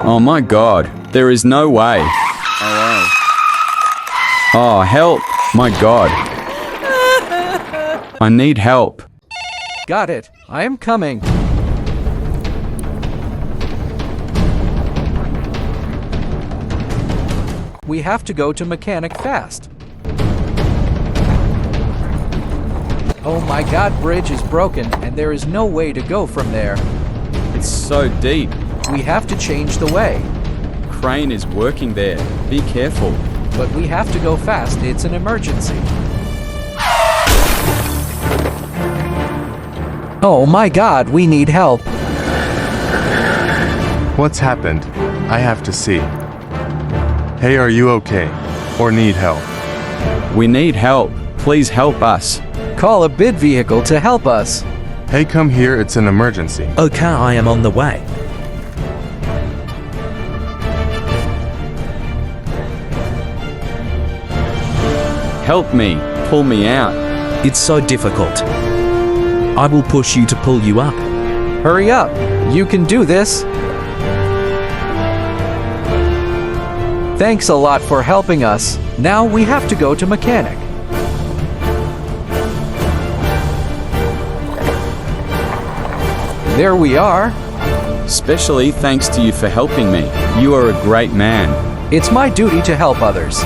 Oh my god, there is no way. Oh, help! My god. I need help. Got it. I am coming. We have to go to mechanic fast. Oh my god, bridge is broken and there is no way to go from there. It's so deep. We have to change the way. Crane is working there. Be careful. But we have to go fast. It's an emergency. Oh my god, we need help. What's happened? I have to see. Hey, are you okay? Or need help? We need help. Please help us. Call a bid vehicle to help us. Hey, come here, it's an emergency. Okay, I am on the way. Help me. Pull me out. It's so difficult. I will push you to pull you up. Hurry up. You can do this. Thanks a lot for helping us. Now we have to go to mechanic. There we are. Especially thanks to you for helping me. You are a great man. It's my duty to help others.